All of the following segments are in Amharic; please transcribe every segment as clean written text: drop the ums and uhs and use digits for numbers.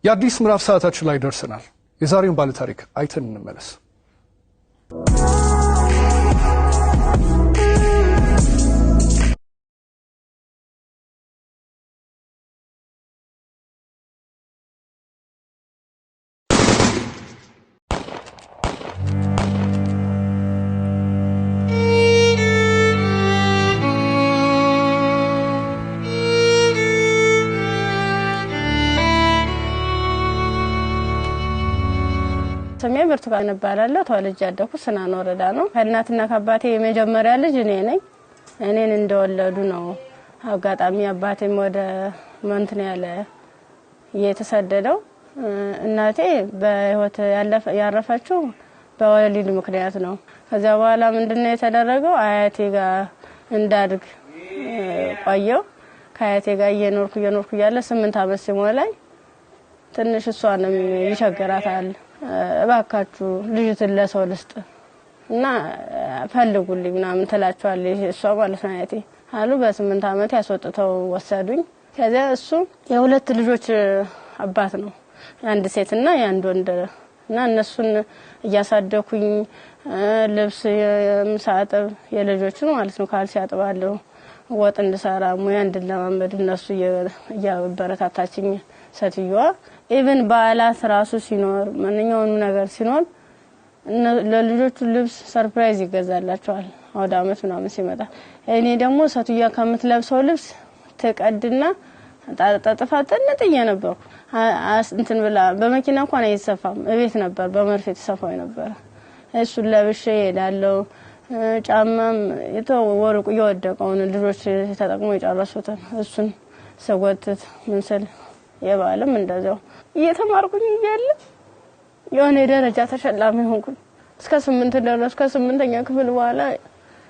የአዲስ ምዕራፍ ሰዓታችን ላይ ደርሰናል። የዛሬውን ባለ ታሪክ አይተን እንመለስ። ስሜ ብርቱካን እባላለሁ። ተወልጄ ያደኩት ስናን ወረዳ ነው። ከእናትና ከአባቴ የመጀመሪያ ልጅ እኔ ነኝ። እኔን እንደወለዱ ነው አጋጣሚ አባቴም ወደ መንትን ያለ የተሰደደው። እናቴ በህይወት ያረፈችው በወሊድ ምክንያት ነው። ከዛ በኋላ ምንድነው የተደረገው? አያቴ ጋር እንዳድግ ቆየው። ከአያቴ ጋር እየኖርኩ ያለ 8 አመት ሲሞላኝ ትንሽ እሷንም ይቸግራታል። እባካችሁ ልጅትን ለሰው ልስጥ እና ፈልጉልኝ ምናምን ትላቸዋለች እሷ ማለት ነው አያቴ አሉ። በ8 አመት ያስወጥተው ወሰዱኝ። ከዛ እሱ የሁለት ልጆች አባት ነው፣ አንድ ሴትና አንድ ወንድ እና እነሱን እያሳደኩኝ ልብስ የምሳጠብ የልጆችን ማለት ነው ካልሲ ያጥባለሁ፣ ወጥ እንድሰራ ሙያ እንድለማመድ እነሱ እያበረታታችኝ ሰትየዋ ኢቭን ባላት ራሱ ሲኖር ማንኛውንም ነገር ሲኖር ለልጆቹ ልብስ ሰርፕራይዝ ይገዛላቸዋል ወደ አመት ምናምን ሲመጣ። እኔ ደግሞ ሰትያ ከምትለብሰው ልብስ ተቀድና ተጣጣፋጥነጥዬ ነበር። እንትን ብላ በመኪና እንኳን አይሰፋም፣ እቤት ነበር በመርፌ ተሰፋው ነበር። እሱን ለብሼ ሄዳለሁ። ጫማም የተወርቁ የወደቀውን ልጆች ተጠቅሞ የጨረሱትን እሱን ሰወትት ምንስል የባለም እንደዛው እየተማርኩኝ እያለ የሆነ ደረጃ ተሸላሚ ሆንኩኝ። እስከ 8 ደረስኩ። ከ8ኛ ክፍል በኋላ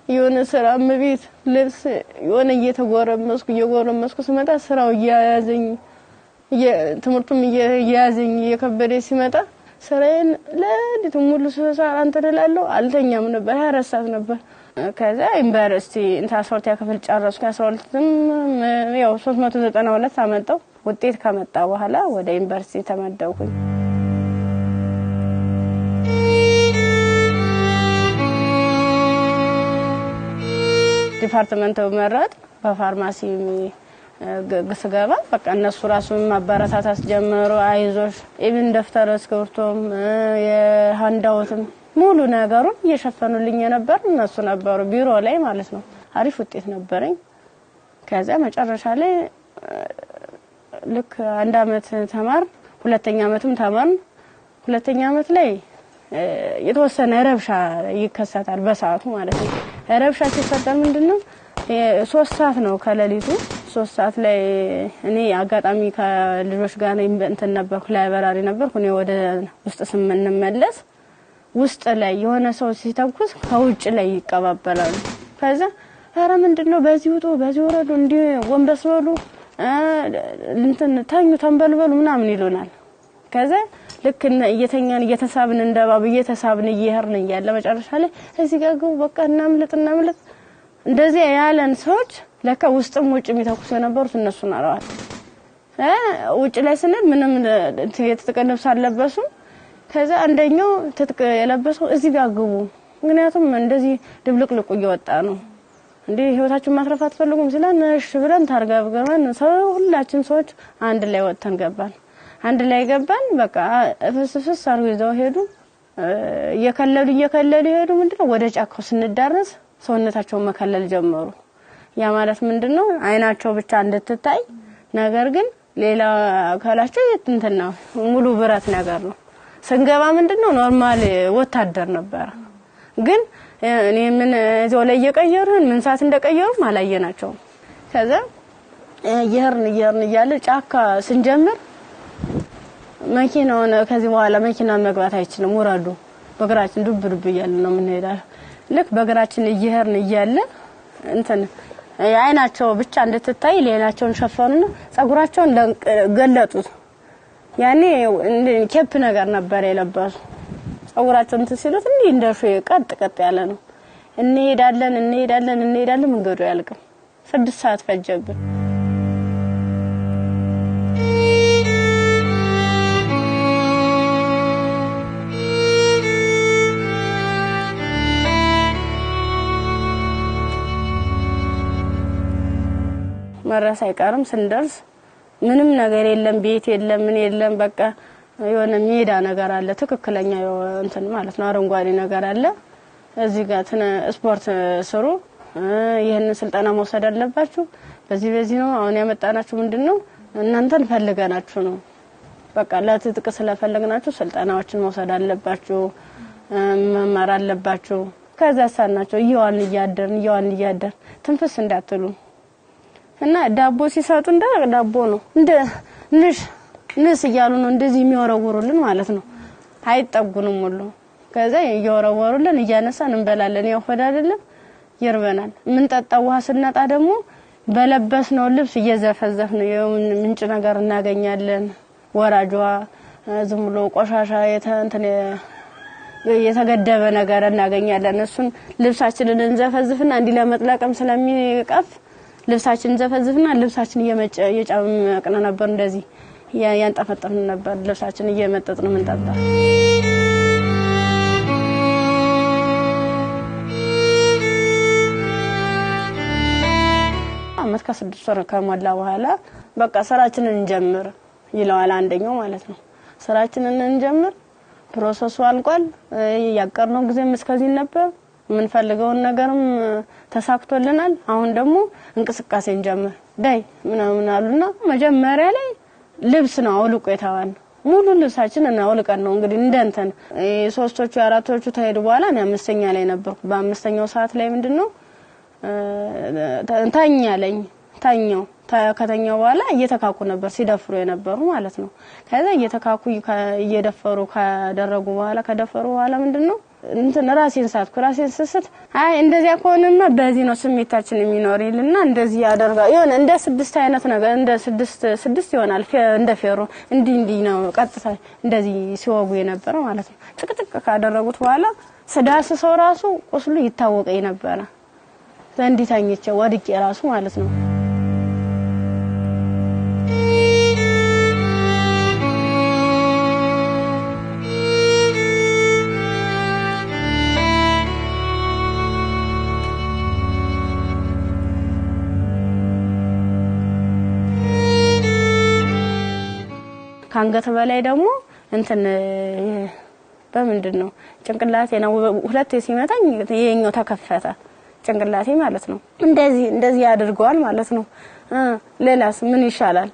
የሆነ ስራ ምቢት ልብስ የሆነ እየተጎረመስኩ ስመጣ ስራው እያያዘኝ ትምህርቱም እያያዘኝ እየከበደ ሲመጣ ስራዬን ለዲቱ ሙሉ ሰዓት አንተደላለሁ አልተኛም ነበር። 24 ሰዓት ነበር። ከዛ ዩኒቨርሲቲ ኢንተርሶርት ያከፍል ጨረስኩ። 12ም ያው 392 አመጣው። ውጤት ከመጣ በኋላ ወደ ዩኒቨርሲቲ ተመደብኩኝ። ዲፓርትመንት መረጥ በፋርማሲ ስገባ በቃ እነሱ ራሱን ማበረታታት ጀመሩ። አይዞሽ ኢቭን ደፍተር እስክሪብቶም የሃንዳውትም ሙሉ ነገሩን እየሸፈኑልኝ ነበር እነሱ ነበሩ ቢሮ ላይ ማለት ነው። አሪፍ ውጤት ነበረኝ። ከዛ መጨረሻ ላይ ልክ 1 አመት ተማር፣ 2ኛ አመትም ተማር። 2ኛ አመት ላይ የተወሰነ ረብሻ ይከሰታል በሰዓቱ ማለት ነው። ረብሻ ሲፈጠር ምንድነው 3 ሰዓት ነው ከሌሊቱ 3 ሰዓት ላይ እኔ አጋጣሚ ከልጆች ጋር እንትን ነበርኩ፣ ላይብራሪ ነበርኩ። እኔ ወደ ውስጥ ስንመለስ ውስጥ ላይ የሆነ ሰው ሲተኩስ ከውጭ ላይ ይቀባበላሉ። ከዛ አረ ምንድነው በዚህ ውጡ በዚህ ወረዱ እንዴ ወንበስ በሉ እንትን ታኙ ተንበልበሉ ምናምን ይሉናል። ከዛ ልክ እየተኛን እየተሳብን እንደባብ እየተሳብን እየሄርን ያለ መጨረሻ ላይ እዚህ ጋር ግቡ በቃ እናምልጥ እንደዚህ ያለን ሰዎች ለካ ውስጥም ውጭም ይተኩስ የነበሩት እነሱ ናራዋል። ውጭ ላይ ስንል ምንም የተተቀለብስ አለበሱ። ከዛ አንደኛው ትጥቅ የለበሰው እዚህ ጋር ግቡ ምክንያቱም እንደዚህ ድብልቅልቁ እየወጣ ነው እንዴ ህይወታችን ማትረፍ አትፈልጉም ሲላን እሺ ብለን ታርጋብገን ሁላችን ሰዎች አንድ ላይ ወጥተን ገባን። አንድ ላይ ገባን። በቃ ፍስፍስ አርገው ይዘው ሄዱ። እየከለሉ ሄዱ። ምንድነው ወደ ጫካው ስንዳረስ ሰውነታቸው መከለል ጀመሩ። ያ ማለት ምንድነው አይናቸው ብቻ እንድትታይ ነገር ግን ሌላ አካላቸው እንትና ሙሉ ብረት ነገር ነው። ስንገባ ምንድነው ኖርማል ወታደር ነበር። ግን እኔ ምን እዛው ላይ እየቀየሩን ምን ሰዓት እንደቀየሩ ማላየናቸው። ከዛ ይሄርን እያለ ጫካ ስንጀምር መኪናውን ከዚህ በኋላ መኪና መግባት አይችልም ወራዱ በግራችን ዱብ እያለ ነው የምንሄዳው። ልክ በግራችን እየሄርን እያለ እንትን አይናቸው ብቻ እንድትታይ ሌላቸውን ሸፈኑና ጸጉራቸውን ገለጡት። ያኔ ኬፕ ነገር ነበር የለበሱ። ጸጉራቸውን ሲሉት እንደሹ ቀጥ ያለ ነው። እንሄዳለን መንገዱ ያልቅም። 6 ሰዓት ፈጀብን። መረስ አይቀርም ስንደርስ ምንም ነገር የለም ቤት የለም ምን የለም በቃ የሆነ ሜዳ ነገር አለ ትክክለኛ እንትን ማለት ነው አረንጓዴ ነገር አለ እዚህ ጋር ስፖርት ስሩ ይሄን ስልጣና መውሰድ አለባችሁ በዚህ ነው አሁን ያመጣናችሁ ምንድነው እናንተን ፈልገናችሁ ነው በቃ ለትጥቅ ስለፈለግናችሁ ስልጣናዎችን መውሰድ አለባችሁ መማር አለባችሁ ከዛ ሳናቸው ይዋል እያደር ትንፍስ እንዳትሉ እና ዳቦ ሲሰጡ እንደ ዳቦ ነው እንደ ንስ ይያሉ ነው እንደዚህ የሚወረውሩልን ማለት ነው አይጠጉንም ሁሉ ከዛ ይወረውሩልን እያነሳን እንበላለን ያው ፈዳ አይደለም ይርበናል ምን ጠጣው ውሃ ስናጣ ደግሞ በለበስነው ልብስ እየዘፈዘፍን ምንጭ ነገር እናገኛለን ወራጅዋ ዝም ብሎ ቆሻሻ የተገደበ ነገር እናገኛለን እሱን ልብሳችንን እንዘፈዝፍና እንዲ ለመጥለቅም ስለሚቀፍ ልብሳችንን ዘፈዝፍና ልብሳችን እየጫመቅነ ነበር እንደዚህ ያንጠፈጠፍን ነበር ልብሳችን እየመጠጥን ምንጠጣ አመት ከ6 ወር ከሞላ በኋላ በቃ ስራችንን እንጀምር ይላል አንደኛው ማለት ነው ስራችንን እንጀምር ፕሮሰሱ አልቋል ያቀርነው ጊዜም እስከዚህ ነበር ምን ፈልገውን ነገርም ተሳክቶልናል አሁን ደግሞ እንቅስቃሴ እንጀምር ዳይ ምናምን አሉና መጀመሪያ ላይ ልብስ ነው አውልቆ የታዋን ሙሉ ልብሳችንን አውልቀን ነው እንግዲህ እንደንተን ሶስቶቹ አራቶቹ ተሄዱ በኋላ ነው አምስተኛ ላይ ነበርኩ በአምስተኛው ሰዓት ላይ ምንድነው ታኛው ከተኛው በኋላ እየተካኩ ነበር ሲደፍሩ የነበሩ ማለት ነው ከዛ እየተካኩ እየደፈሩ ከደፈሩ በኋላ ምንድነው እንትን ራሴን ስስት አይ እንደዚያ ከሆነማ በዚህ ነው ስሜታችን የሚኖርልና እንደዚህ ያደርጋ ይሆነ እንደ 6 አይነት ነገር እንደ 6 ይሆናል እንደ ፌሮ እንዲ ነው ቀጥታ እንደዚህ ሲወጉ የነበረው ማለት ነው ጥቅጥቅ ካደረጉት በኋላ ስዳስ ሰው ራሱ ቁስሉ ይታወቀኝ ነበር እንዲታኝቼ ወድቄ ራሱ ማለት ነው ካንገት በላይ ደግሞ እንትን በምንድነው ጭንቅላቴ ነው ሁለቴ ሲመታኝ የኛው ተከፈተ ጭንቅላቴ ማለት ነው እንደዚህ ያድርገዋል ማለት ነው ሌላስ ምን ይሻላል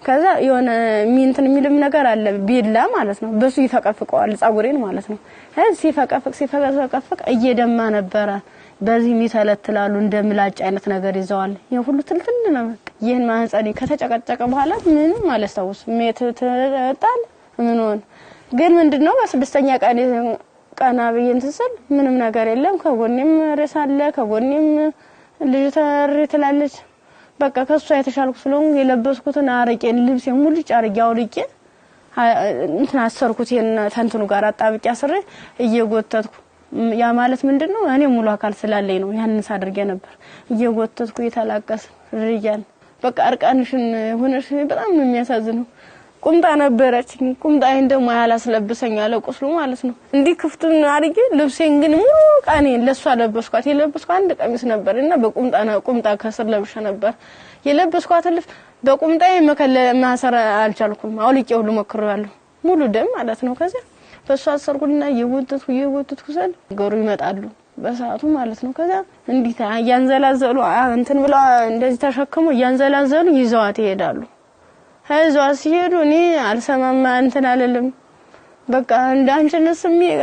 ከዛ የሆነ ሚንትን የሚልም ነገር አለ ቢላ ማለት ነው በሱ ይፈቀፍቀዋል ጻጉሬን ማለት ነው ሲፈቀፍቅ እየደማ ነበር በዚህ ሚተለትላሉ እንደምላጭ አይነት ነገር ይዘዋል የሁሉ ትልትል ነው ይሄን ማንጸኒ ከተጨቀጨቀ በኋላ ምን ማለት ነው ሜት ተጣል ምን ሆነ ግን ምንድነው በስድስተኛ ቀና በየንተሰል ምንም ነገር የለም ከጎኔም ረሳለ ከጎኔም ልጅ ተርትላለች በቃ ከሷ የተሻልኩ ስለሆነ የለበስኩትን አረቄን ልብሴን ሙሉ ጫርጋው ልቄ እንትን አሰርኩት ተንትኑ ጋር አጣብቄ አስሬ እየጎተትኩ ያ ማለት ምንድነው እኔ ሙሉ አካል ስላለኝ ነው ያንን ሳድርጌ ነበር እየጎተትኩ የተላቀስ ርያን በቃ አርቃንሽን ሆነሽ በጣም ነው የሚያሳዝነው ቁምጣ ነበረች ቁምጣዬን ደግሞ ያላስለብሰኝ አለ ቁስሉ ማለት ነው እንዲ ክፍቱን አርጌ ልብሴን ግን ሙሉ ቃኔን ለሷ ለበስኳት የለበስኳት አንድ ቀሚስ ነበርና ቁምጣ ከስር ለብሻ ነበር የለበስኳት ልፍ በቁምጣዬ ማሰር አልቻልኩም አውልቄ ሁሉ ሞክሬያለሁ ሙሉ ደም ማለት ነው ከዛ በሷ አሰርኩና የወጥቱ ሰል ገሩ ይመጣሉ በሰዓቱ ማለት ነው ከዛ እንዲታ ያንዘላዘሉ እንትን ብላ እንደዚህ ተሸክሙ ያንዘላዘሉ ይዘዋት ይሄዳሉ ሀይዟ ሲሄዱ እኔ አልሰማማ እንትን አለለም በቃ እንዳንችልስ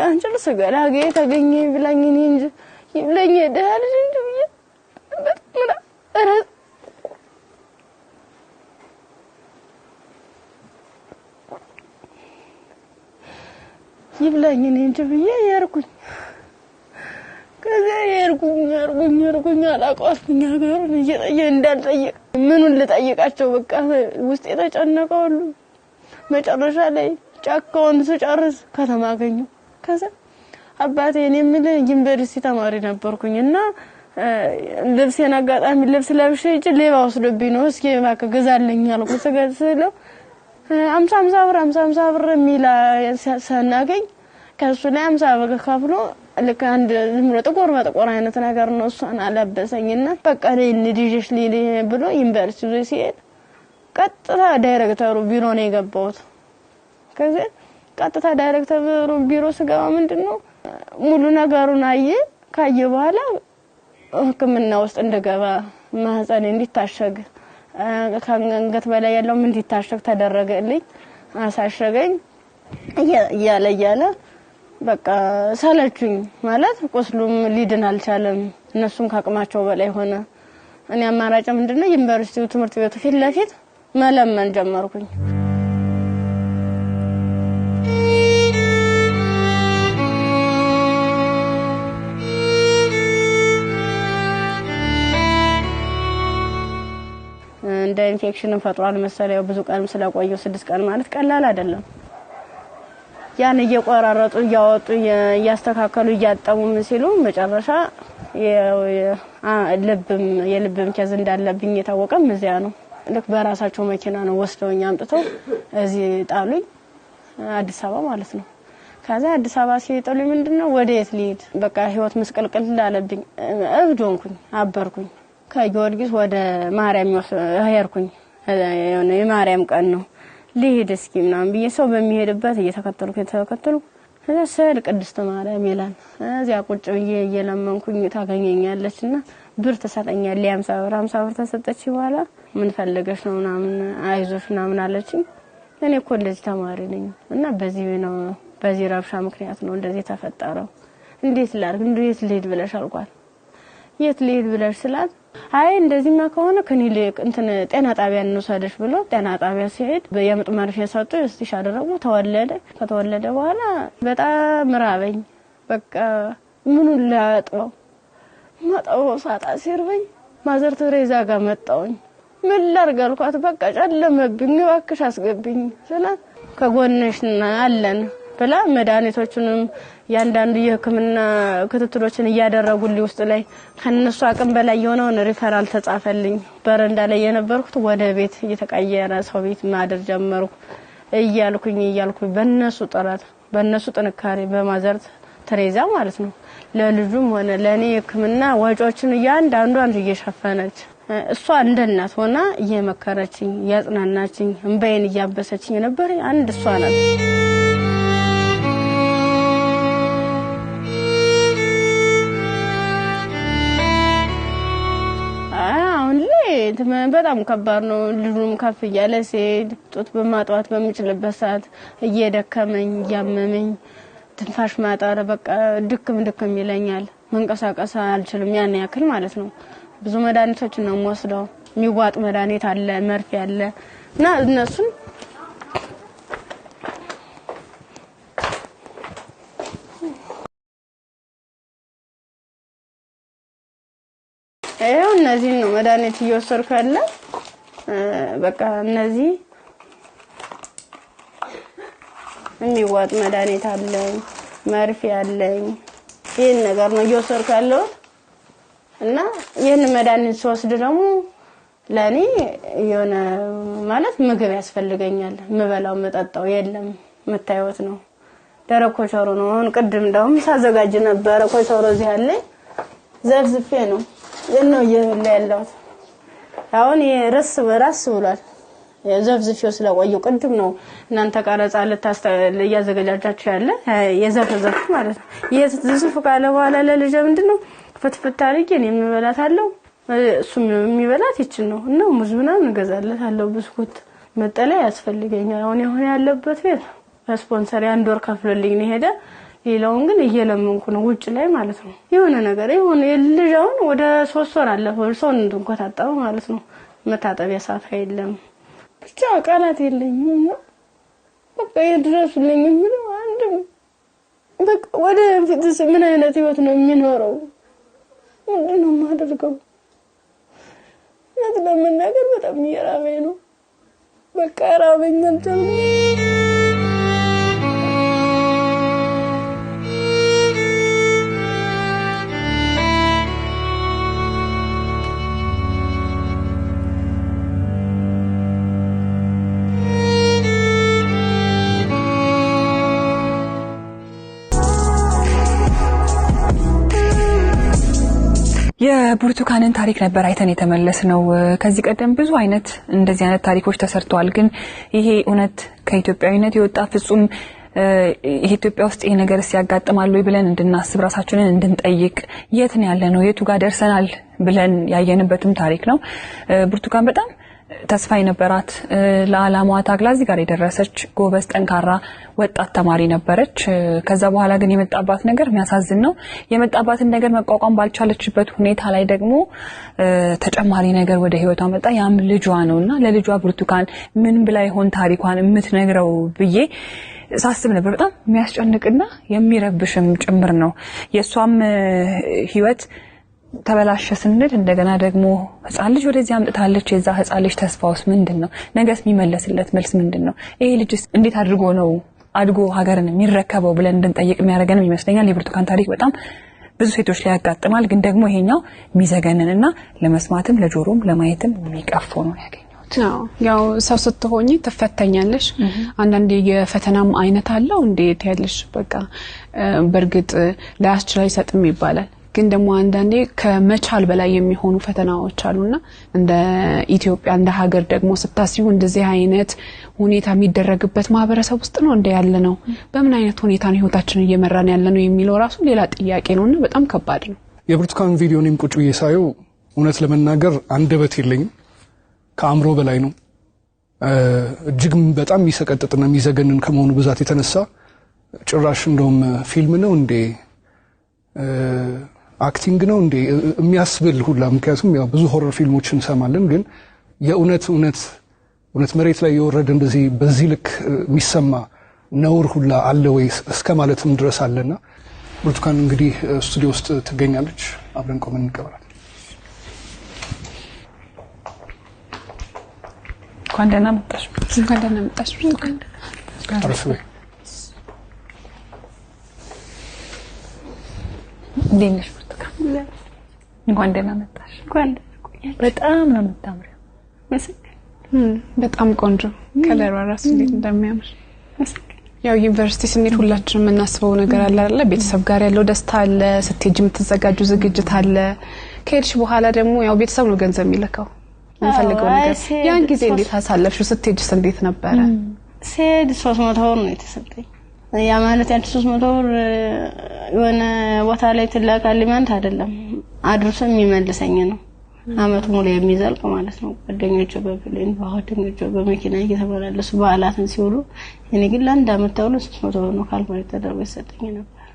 አንችልስ ገላጌ ተገኘ ብላኝ እኔ እንጂ ይብለኝ ደህል እንጂ በጣም አረ ይብለኝ እኔ እንጂ ብዬ ያርኩኝ ከዛ ያርኩኝ አላቋፍኛ ጋር እንዳልጠየቅ ምኑን ልጠይቃቸው በቃ ውስጥ የተጨነቀው ሁሉ መጨረሻ ላይ ጫካውን ስጨርስ ከተማ አገኙ ከዛ አባቴ እኔ ምን ዩኒቨርሲቲ ተማሪ ነበርኩኝና ልብሴን አጋጣሚ ልብስ ለብሼ እጅ ሌባ ወስዶብኝ ነው እስኪ ማከ ገዛልኝ አልኩት ገዝለው 50 ብር ሚላ ሰናገኝ ከሱ ላይ 50 ብር ከፍሎ ልክ አንድ ዝምሮ ጥቁር አይነት ነገር ነው እሷን አለበሰኝና በቃ ልጅሽ ሊሊ ብሎ ዩኒቨርሲቲ ይዞ ሲሄድ ቀጥታ ዳይሬክተሩ ቢሮ ነው የገባሁት። ከዛ ቀጥታ ዳይሬክተሩ ቢሮ ስገባ ምንድነው ሙሉ ነገሩን ካየ በኋላ ህክምና ውስጥ እንደገባ ማህፀኔ እንዲታሸግ ከአንገት በላይ ያለው ምን እንዲታሸግ ተደረገልኝ። አሳሸገኝ እያለ በቃ ሰለቹኝ ማለት ቁስሉም ሊድን አልቻለም። እነሱም ካቅማቸው በላይ ሆነ። እኔ አማራጭ ምንድነው ዩኒቨርሲቲው ትምህርት ቤቱ ፊት ለፊት መለመን ጀመርኩኝ። እንደ ኢንፌክሽን ፈጥሯል መሰለኝ ብዙ ቀን ስለቆየው 6 ቀን ማለት ቀላል አይደለም። ያን እየቆራረጡ እያወጡ እያስተካከሉ እያጠሙ ሲሉ መጨረሻ የልብም ከዝ እንዳለብኝ የታወቀም እዚያ ነው። ልክ በራሳቸው መኪና ነው ወስደውኝ አምጥተው እዚህ ጣሉኝ አዲስ አበባ ማለት ነው። ከዛ አዲስ አበባ ሲጥሉኝ ምንድነው ወዴት ልሂድ በቃ ህይወት መስቀልቅል እንዳለብኝ እብድ ሆንኩኝ አበርኩኝ። ከጊዮርጊስ ወደ ማርያም ሄድኩኝ። የማርያም ቀን ነው ልሂድ እስኪ ምናምን ብዬ ሰው በሚሄድበት እየተከተልኩ ስል ቅድስት ማርያም ይላል እዚያ ቁጭ ብዬ እየለመንኩኝ ታገኘኛለችና ብር ተሰጠኛለች 50 ብር ተሰጠች። በኋላ ምን ፈልገሽ ነው ምናምን አይዞሽ ምናምን አለችኝ። እኔ ኮሌጅ ተማሪ ነኝ እና በዚህ ረብሻ ምክንያት ነው እንደዚህ ተፈጠረው። እንዴት ላድርግ እንዴት ልሂድ ብለሽ አልኳት። የት ልሂድ ብለሽ ስላት አይ እንደዚህማ ከሆነ ከኒልክ እንትን ጤና ጣቢያ እንወሰደሽ ብሎ ጤና ጣቢያ ሲሄድ የምጥ መርፌ ሰጡ እስቲሽ አደረጉ። ከተወለደ በኋላ በጣም ራበኝ። በቃ ምኑን ላጥበው ማጣው ሳጣ ሲርበኝ ማዘር ተሬዛ ጋር መጣሁኝ። ምን ላድርግ አልኳት። በቃ ጨለመብኝ እባክሽ አስገብኝ ስላት ከጎንሽ አለን ብላ መድኃኒቶቹንም ያንዳንዱ የህክምና ክትትሎችን እያደረጉልኝ ውስጥ ላይ ከነሱ አቅም በላይ የሆነውን ሪፈራል ተጻፈልኝ። በረንዳ ላይ የነበርኩት ወደ ቤት እየተቀየረ ሰው ቤት ማደር ጀመርኩ። እያልኩኝ በእነሱ ጥረት በእነሱ ጥንካሬ በማዘር ተሬዛ ማለት ነው ለልጁም ሆነ ለኔ ህክምና ወጪዎችን ያንዳንዷን እየሸፈነች እሷ እንደናት ሆና እየመከረችኝ ያጽናናችኝ እንባዬን እያበሰችኝ ነበር። አንድ እሷ ናት። በጣም ከባድ ነው። ልጁም ከፍ እያለ ሲሄድ ጡት በማጥዋት በሚችልበት ሰዓት እየደከመኝ እያመመኝ ትንፋሽ ማጣር በቃ ድክም ይለኛል። መንቀሳቀስ አልችልም ያን ያክል ማለት ነው። ብዙ መድኃኒቶች ነው የምወስደው። የሚዋጥ መድኃኒት አለ መርፌ አለ እና እነሱን እነዚህ ነው መድኃኒት እየወሰድኩ ያለ በቃ እነዚህ የሚዋጥ መድኃኒት አለኝ መርፌ አለኝ። ይሄን ነገር ነው እየወሰድኩ ያለው እና ይሄን መድኃኒት ስወስድ ደግሞ ለኔ የሆነ ማለት ምግብ ያስፈልገኛል። ምበላው መጠጣው የለም መታየት ነው። ደረቅ ኮቾሮ ነው። አሁን ቅድም ደውም ሳዘጋጅ ነበር ኮቾሮ እዚህ አለ ዘፍዝፌ ነው የነው ያለው። አሁን የራስ ብሏል። የዘፍዝፌው ስለቆየው ቅድም ነው እናንተ ቀረጻ ያዘጋጃችሁ ያለ የዘፈዘፍ ማለት ነው። የዘፍዝፍ ካለ በኋላ ለልጅ ምንድነው ፍትፍት አድርጌ እኔ የምበላታለሁ እሱም የሚበላት ይችል ነው እና ሙዝ ምናምን እገዛለታለሁ። ብስኩት መጠለያ ያስፈልገኛል። አሁን ያለበት ቤት ስፖንሰር አንድ ወር ከፍሎልኝ ነው ሄደ። ሌላውን ግን እየለመንኩ ነው ውጭ ላይ ማለት ነው። የሆነ ነገር የልጅውን ወደ 3 ወር አለፈው ሰው እንድንቆጣጣው ማለት ነው። መታጠቢያ ሰዓት የለም ብቻ ቃላት የለኝም። በቃ ይድረሱልኝ ምን አንድም በቃ ወደ ፊትስ ምን አይነት ህይወት ነው የሚኖረው? ምንድነው ማደርገው? ለምን ነገር በጣም ይራበኝ ነው። በቃ ራበኝ እንትን የብርቱካንን ታሪክ ነበር አይተን የተመለስነው ከዚህ ቀደም ብዙ አይነት እንደዚህ አይነት ታሪኮች ተሰርተዋል ግን ይሄ እውነት ከኢትዮጵያዊነት የወጣ ፍጹም ኢትዮጵያ ውስጥ ይሄ ነገር ሲያጋጥማል ወይ ብለን እንድናስብ ራሳችንን እንድንጠይቅ የት ነው ያለነው የቱ ጋር ደርሰናል ብለን ያየንበትም ታሪክ ነው ብርቱካን በጣም ተስፋ የነበራት ለዓላማዋ ታግላ እዚህ ጋር የደረሰች ጎበዝ ጠንካራ ወጣት ተማሪ ነበረች ከዛ በኋላ ግን የመጣባት ነገር የሚያሳዝን ነው የመጣባትን ነገር መቋቋም ባልቻለችበት ሁኔታ ላይ ደግሞ ተጨማሪ ነገር ወደ ህይወቷ መጣ ያም ልጇ ነውና ለልጇ ብርቱካን ምን ብላ ይሆን ታሪኳን የምትነግረው ብዬ ሳስብ ነበር በጣም የሚያስጨንቅና የሚረብሽም ጭምር ነው የሷም ህይወት ተበላሸ ስንል እንደገና ደግሞ ህፃን ልጅ ወደዚህ አምጥታለች የዛ ህፃን ልጅ ተስፋውስ ምንድነው ነገስ የሚመለስለት መልስ ምንድነው ይሄ ልጅስ እንዴት አድርጎ ነው አድጎ ሀገርን የሚረከበው ብለን እንድንጠይቅ የሚያደርገን ይመስለኛል የብርቱካን ታሪክ በጣም ብዙ ሴቶች ላይ ያጋጥማል ግን ደግሞ ይሄኛው የሚዘገንንና ለመስማትም ለጆሮም ለማየትም የሚቀፎ ነው ያገኘሁት ያው ሰው ስትሆኚ ተፈተኛለሽ አንዳንዴ የፈተናም አይነት አለው እንዴት ያለሽ በቃ በርግጥ ላያስችል አይሰጥም ይባላል ግን ደግሞ አንዳንዴ ከመቻል በላይ የሚሆኑ ፈተናዎች አሉና እንደ ኢትዮጵያ እንደ ሀገር ደግሞ ስታስዩ እንደዚህ አይነት ሁኔታ የሚደረግበት ማህበረሰብ ውስጥ ነው እንደ ያለ ነው በምን አይነት ሁኔታ ነው ህይወታችንን እየመራን ያለ ነው የሚለው ራሱ ሌላ ጥያቄ ነውና በጣም ከባድ ነው የብርቱካን ቪዲዮንም ቁጭ ብዬ ሳየው እውነት ለመናገር አንደበት የለኝም ከአምሮ በላይ ነው እጅግ በጣም የሚሰቀጥጥና የሚዘገንን ከመሆኑ ብዛት የተነሳ ጭራሽ እንደውም ፊልም ነው እንዴ አክቲንግ ነው እንዴ የሚያስብል ሁላ ምክንያቱም ያው ብዙ ሆረር ፊልሞችን ሰማለን ግን የእውነት መሬት ላይ የወረደ እንደዚህ በዚህ ልክ የሚሰማ ነውር ሁላ አለ ወይ እስከ ማለትም ድረስ አለና ብርቱካን እንግዲህ ስቱዲዮ ውስጥ ትገኛለች አብረን ቆመን እንቀበላለን ኳንደና መጣሽ ብርቱካን አረፈ ዲንሽ ብርቱካን እንኳን ደህና መጣሽ በጣም ነው የምታምሪው በጣም ቆንጆ ከለሯ ራሱ እንዴት እንደሚያምር ያው ዩኒቨርሲቲ ስንሄድ ሁላችንም የምናስበው ነገር አለ አይደል ቤተሰብ ጋር ያለው ደስታ አለ ስትሄጂ የምትዘጋጁ ዝግጅት አለ ከሄድሽ በኋላ ደግሞ ያው ቤተሰብ ነው ገንዘብ የሚልከው እንፈልገው ነገር ያን ጊዜ እንዴት አሳለፍሽው ስትሄጂስ እንዴት ነበረ ሴድ 300 ብር ነው የተሰጠኝ ያ ማለት ያን 300 ብር የሆነ ቦታ ላይ ትላካልኝ ማለት አይደለም አድርሶ የሚመልሰኝ ነው አመት ሙሉ የሚዘልቅ ማለት ነው ጓደኞቼ በፕሌን በሆቴሎች በመኪና እየተመላለሱ በዓላትን ሲውሉ እኔ ግን ለአንድ አመት ተውሎ 300 ብር ነው ካልኩሌት ተደርጎ ይሰጠኝ ነበር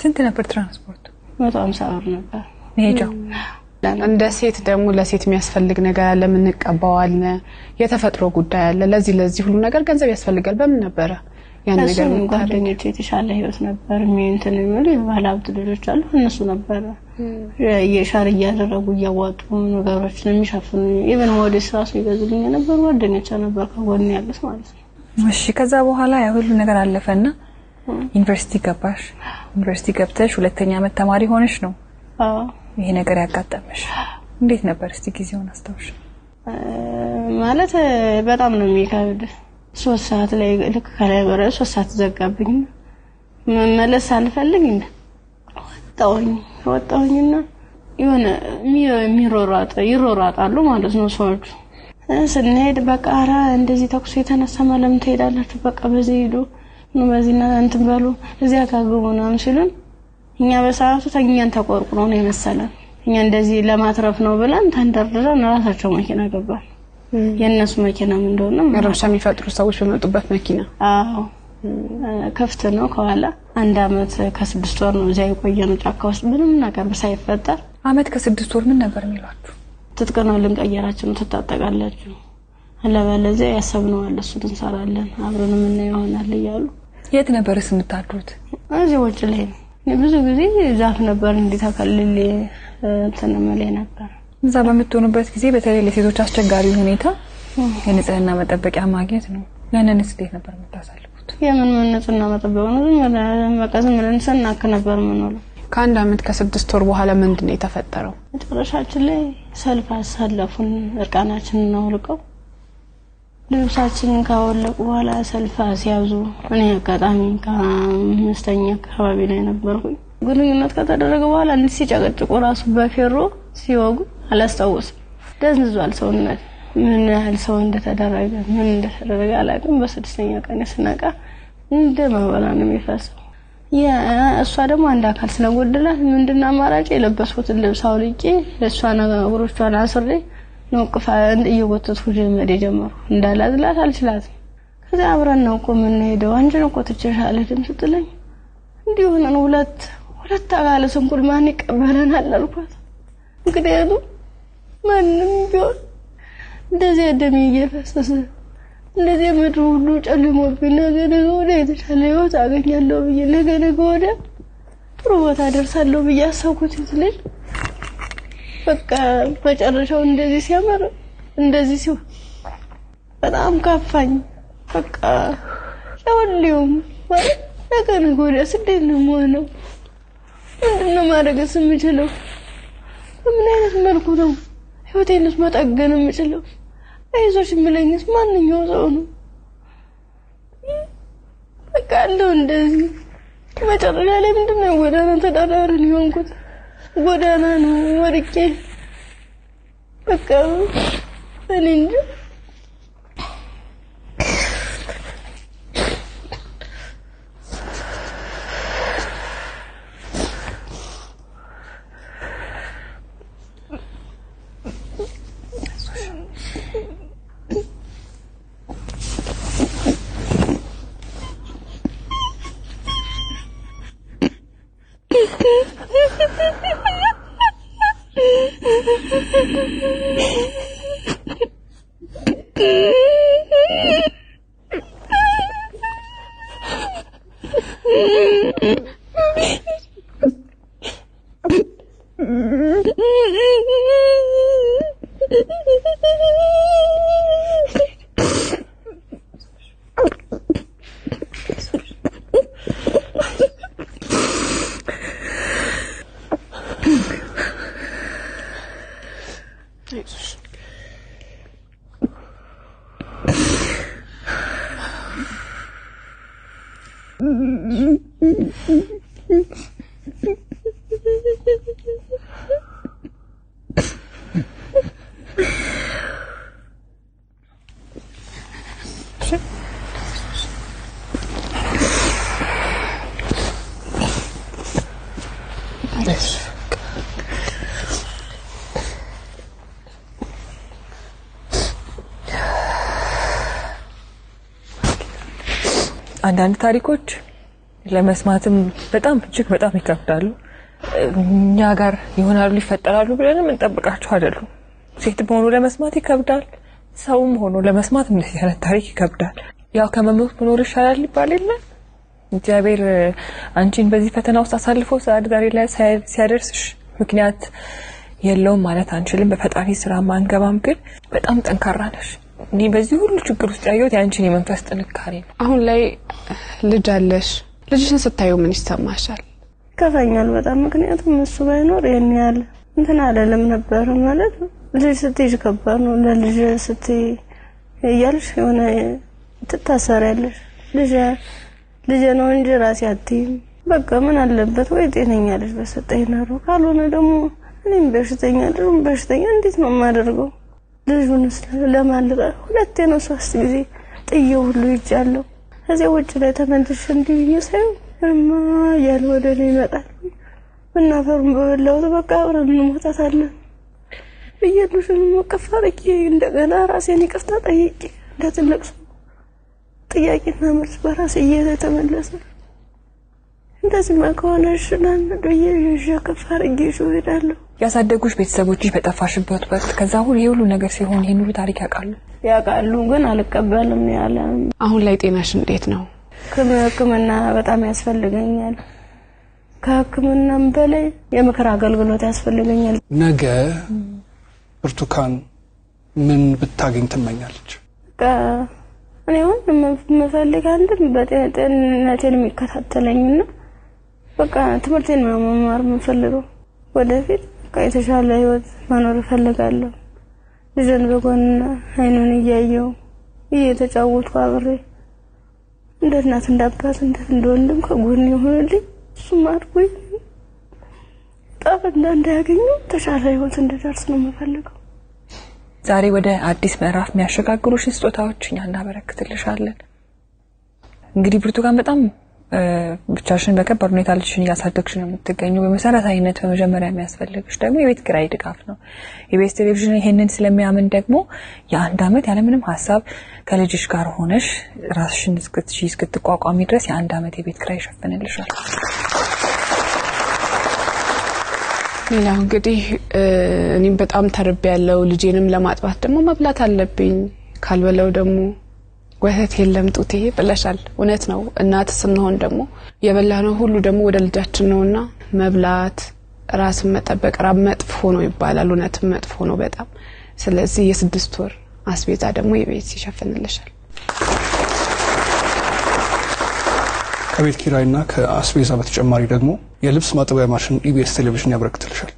ስንት ነበር ትራንስፖርት 150 ብር ነበር ሄጃው እንደ ሴት ደግሞ ለሴት የሚያስፈልግ ነገር አለ ምን እንቀባዋል የተፈጥሮ ጉዳይ አለ ለዚህ ሁሉ ነገር ገንዘብ ያስፈልጋል በምን ነበር ያን ነገር ምን ጓደኞቼ የተሻለ ህይወት ነበር እንትን የሚሉ ባለሀብት ልጆች አሉ እነሱ ነበር የሻር እያደረጉ እያዋጡ ነገሮችን የሚሸፍኑ ኢቭን ሞዴስ ራሱ ይገዙልኝ ነበር ጓደኞቼ ነበር ከጎን ያሉት ማለት ነው እሺ ከዛ በኋላ ያ ሁሉ ነገር አለፈና ዩኒቨርሲቲ ገባሽ ዩኒቨርሲቲ ገብተሽ ሁለተኛ ዓመት ተማሪ ሆነሽ ነው አዎ ይሄ ነገር ያጋጠመሽ እንዴት ነበር እስቲ ጊዜውን አስታውሽ ማለት በጣም ነው የሚከብድ 3 ሰዓት ላይ ልክ ከላይ ወረ 3 ሰዓት ዘጋብኝ መመለስ አልፈልግ እንደ ወጣሁኝና የሆነ ይሮራጣሉ ማለት ነው ሰዎች ስንሄድ በቃ አራ እንደዚህ ተኩስ የተነሳ ማለም ትሄዳላችሁ በቃ በዚህ ሄዱ ነው በዚህና እንትን በሉ እዚያ ካገቡና ሲሉን እኛ በሰዓቱ ተኛን ተቆርቁሮ ነው የመሰለን እኛ እንደዚህ ለማትረፍ ነው ብለን ተንደርድረን ራሳቸው መኪና ገባን የነሱ መኪና ምን እንደሆነ ረብሻ የሚፈጥሩ ሰዎች በመጡበት መኪና አዎ ከፍተ ነው ከኋላ አንድ አመት ከ6 ወር ነው እዚያ የቆየነው ጫካ ውስጥ ምንም ነገር ሳይፈጠር አመት ከ6 ወር ምን ነበር የሚሏችሁ ትጥቀናው ልንቀየራችሁ ተጣጣቃላችሁ አለበለዚያ ያሰብነው አለ እሱ እንሰራለን አብረን ምን ይሆናል ይያሉ የት ነበርስ የምታድሩት እዚህ ወጭ ላይ ብዙ ጊዜ ዛፍ ነበር እንዲታከልል ተነመለ ነበር እዛ በመጥቶኑበት ጊዜ በተለይ ለሴቶች አስቸጋሪ ሁኔታ የንጽህና መጠበቂያ ማግኘት ነው ያንንስ እንዴት ነበር የምታሳልፉት የምን ንጽህና መጠበቂያ ነው ዝም መቀዝም ለንሰናክ ነበር ምንለው ከአንድ አመት ከ6 ወር በኋላ ምንድነው የተፈጠረው መጨረሻችን ላይ ሰልፍ አሳለፉን እርቃናችንን ነው ልቀው ልብሳችንን ካወለቁ በኋላ ሰልፍ ሲያዙ እኔ አጋጣሚ ከመስተኛ አካባቢ ላይ ነበርኩኝ ግንኙነት ከተደረገ በኋላ እንዴ ሲጨቀጭቁ ራሱ በፌሮ ሲወጉ አላስታውስም ደንዝዟል ሰውነት ምን ያህል ሰው እንደተደረገ ምን እንደተደረገ አላውቅም በስድስተኛ ቀን ስነቃ እንደማወላ ነው የሚፈሰው ያ እሷ ደግሞ አንድ አካል ስለጎደላት ምንድነው አማራጭ የለበስኩትን ልብስ አውልቄ ለሷ ነገሮቿን አስሬ ነው ቅፋ እየወተትኩ ጀመረ ጀመሩ እንዳላዝላት አልችላትም ከዛ አብረን ነው ምን ሄደው አንቺ ነው ቆጥቼሻለ ድምጽ ጥለኝ እንዲሆነ ነው ሁለት አጋለ ስንኩል ማን ይቀበለናል አልኳት እንግዲህ ማንም ቢሆን እንደዚህ ደም እየፈሰሰ እንደዚህ ምድሩ ሁሉ ጨልሞብኝ ነገ ወደ የተሻለ ህይወት አገኛለሁ ብዬ ነገ ወደ ጥሩ ቦታ ደርሳለሁ ብዬ አሰብኩት ልጅ በቃ በጨረሻው እንደዚህ ሲያመር እንደዚህ ሲው በጣም ካፋኝ በቃ ለወሊውም ነገ ወደ ስደት ነው ሆነው ምንድነው ማድረግስ የምችለው ምን አይነት መልኩ ነው ህይወቴንስ መጠገን የምችለው አይዞሽ የሚለኝስ ማንኛው ሰው ነው በቃ እንደዚህ መጨረሻ ላይ ምንድነው ጎዳና ተዳዳሪ ሆንኩት ጎዳና ነው ወርቄ በቃ እኔ እንጂ አንዳንድ ታሪኮች ለመስማትም በጣም እጅግ በጣም ይከብዳሉ እኛ ጋር ይሆናሉ ይፈጠራሉ ብለንም እንጠብቃቸው አይደሉም ሴት ሆኖ ለመስማት ይከብዳል ሰውም ሆኖ ለመስማት እንደዚህ አይነት ታሪክ ይከብዳል ያው ከመሞት መኖር ይሻላል ይባላል እግዚአብሔር አንቺን በዚህ ፈተና ውስጥ አሳልፎ ዛሬ ላይ ሲያደርስሽ ምክንያት የለውም ማለት አንችልም በፈጣሪ ስራ ማንገባም ግን በጣም ጠንካራ ነሽ እኔ በዚህ ሁሉ ችግር ውስጥ ያየሁት ያንቺን የመንፈስ ጥንካሬ ነው አሁን ላይ ልጅ አለሽ ልጅሽን ስታዩ ምን ይሰማሻል ከፋኛል በጣም ምክንያቱም እሱ ባይኖር የኔ ያለ እንትን አይደለም ነበር ማለት ልጅ ስትይዥ ከባድ ነው ለልጅ ስትይ ያልሽ ሆነ ትታሰሪያለሽ ልጅ ነው እንጂ ራስ ያትይም በቃ ምን አለበት ወይ ጤነኛ ልጅ በሰጠኝ ነው ካልሆነ ደግሞ እኔም በሽተኛ እንዴት ነው የማደርገው ልጁንስ ለማልቀ ሁለቴ ነው ሶስት ጊዜ ጥየው ሁሉ ይጫለው እዚህ ውጭ ላይ ተመንትሽ እንዲይሰው ያለ ወደኔ ይመጣል እና ፈርም በለው በቃ አብረን እንሞታታለን በየዱሽም መቀፈርቂ እንደገና ራሴን ይቅርታ ጠይቄ እንደትልቅ ጥያቄና መልስ በራሴ እየተመለሰ እንደዚህ ማከሆነሽ ለአንዶዬ ከፋርጌ ሹይዳለሁ ያሳደጉሽ ቤተሰቦችሽ በጠፋሽበት ወቅት ከዛ ሁሉ ነገር ሲሆን ይሄን ሁሉ ታሪክ ያቃሉ ግን አልቀበልም ያለ አሁን ላይ ጤናሽ እንዴት ነው ከመከመና በጣም ያስፈልገኛል ከህክምናም በላይ የምክር አገልግሎት ያስፈልገኛል ነገ ብርቱካን ምን ብታገኝ ትመኛለች እኔ መፈልግ አንድም በጤንነቴን የሚከታተለኝና በቃ ትምህርቴን መማር መፈልገው ወደፊት የተሻለ ህይወት መኖር ፈልጋለሁ ልጅን በጎንና አይኑን እያየው እየተጫወትኩ አብሬ እንደ እናት እንዳባት እንደ ወንድም ከጎን ይሆንልኝ እሱም አድርጎኝ ጠብና እንዳያገኙ ተሻለ ህይወት እንድደርስ ነው የምፈልገው። ዛሬ ወደ አዲስ ምዕራፍ የሚያሸጋግሩሽ ስጦታዎች እኛ እናበረክትልሻለን። እንግዲህ ብርቱካን በጣም ብቻሽን በከባድ ሁኔታ ልጅሽን እያሳደግሽ ነው የምትገኘው። በመሰረታዊነት በመጀመሪያ የሚያስፈልግሽ ደግሞ የቤት ኪራይ ድጋፍ ነው። የቤት ቴሌቪዥን ይሄንን ስለሚያምን ደግሞ የ1 አመት ያለምንም ሐሳብ ከልጅሽ ጋር ሆነሽ ራስሽን እስክትቋቋሚ ድረስ የ1 አመት የቤት ኪራይ ይሸፍንልሻል። ሌላው እንግዲህ እኔም በጣም ተርቤያለሁ። ልጄንም ለማጥባት ደግሞ መብላት አለብኝ። ካልበለው ደግሞ ወተት የለም ጡቴ ብለሻል። እውነት ነው። እናት ስንሆን ደግሞ የበላነው ሁሉ ደግሞ ወደ ልጃችን ነውና መብላት ራስን መጠበቅ ራብ መጥፎ ነው ይባላል። እውነትም መጥፎ ነው በጣም። ስለዚህ የ6 ወር አስቤዛ ደግሞ የቤት ይሸፍንልሻል። ከቤት ኪራይና ከአስቤዛ በተጨማሪ ደግሞ የልብስ ማጠቢያ ማሽን ኢቢኤስ ቴሌቪዥን ያበረክትልሻል።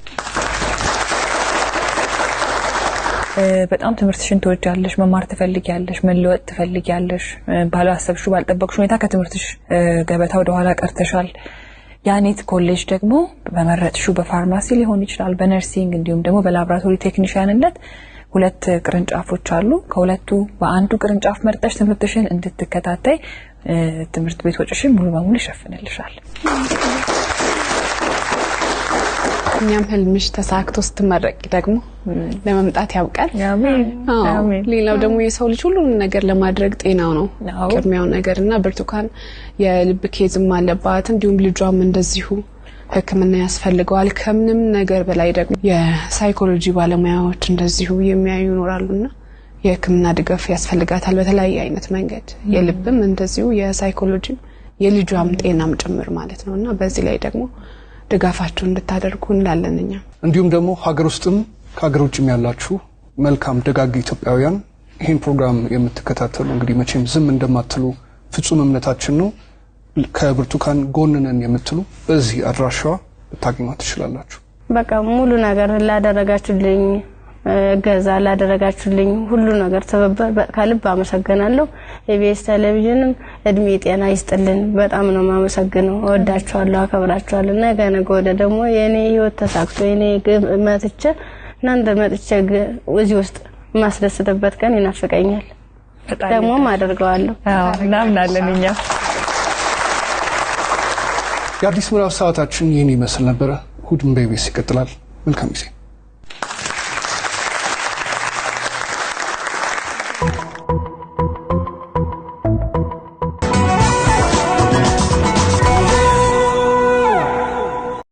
በጣም ትምህርትሽን ትወጃለሽ፣ መማር ትፈልጊያለሽ፣ መለወጥ ትፈልጊያለሽ። ባላሰብሽው ባልጠበቅሽው ሁኔታ ከትምህርትሽ ገበታ ወደ ኋላ ቀርተሻል። ያኔት ኮሌጅ ደግሞ በመረጥሽው በፋርማሲ ሊሆን ይችላል፣ በነርሲንግ እንዲሁም ደግሞ በላብራቶሪ ቴክኒሻንነት 2 ቅርንጫፎች አሉ። ከሁለቱ በአንዱ ቅርንጫፍ መርጠሽ ትምህርትሽን እንድትከታተይ ትምህርት ቤት ወጪሽን ሙሉ በሙሉ ይሸፍንልሻል። እኛም ህልምሽ ተሳክቶ ስትመረቂ ደግሞ ለመምጣት ያብቃል። አሜን። ሌላው ደግሞ የሰው ልጅ ሁሉ ነገር ለማድረግ ጤናው ነው ቅድሚያው ነገርና ብርቱካን የልብ ኬዝም አለባት። እንዲሁም ልጇም እንደዚሁ ሕክምና ያስፈልገዋል። ከምንም ነገር በላይ ደግሞ የሳይኮሎጂ ባለሙያዎች እንደዚሁ የሚያዩ ይኖራሉና የሕክምና ድጋፍ ያስፈልጋታል በተለያየ አይነት መንገድ። የልብም እንደዚሁ የሳይኮሎጂም የልጇም ጤናም ጭምር ማለት ነውና በዚህ ላይ ደግሞ ድጋፋችሁን እንድታደርጉ እንላለንኛ። እንዲሁም ደግሞ ሀገር ውስጥም ከሀገር ውጭም ያላችሁ መልካም ደጋግ ኢትዮጵያውያን ይሄን ፕሮግራም የምትከታተሉ እንግዲህ መቼም ዝም እንደማትሉ ፍጹም እምነታችን ነው። ከብርቱካን ጎን ነን የምትሉ በዚህ አድራሻዋ ልታገኟት ትችላላችሁ። በቃ ሙሉ ነገር ላደረጋችሁልኝ ገዛ ላደረጋችሁልኝ ሁሉ ነገር ተበበ ከልብ አመሰግናለሁ። ኢቢኤስ ቴሌቪዥንም እድሜ ጤና ይስጥልን። በጣም ነው ማመሰግነው። ወዳችኋለሁ፣ አከብራችኋለሁ። ነገ ወደ ደግሞ የኔ ህይወት ተሳክቶ የኔ መጥቼ እናንተ መጥቼ እዚህ ውስጥ ማስደስተበት ቀን ይናፍቀኛል። ደግሞ አደርገዋለሁ። እናምናለን እኛ። የአዲስ ምዕራፍ ሰዓታችን ይህን ይመስል ነበር። እሑድም በኢቢኤስ ይቀጥላል። መልካም ጊዜ።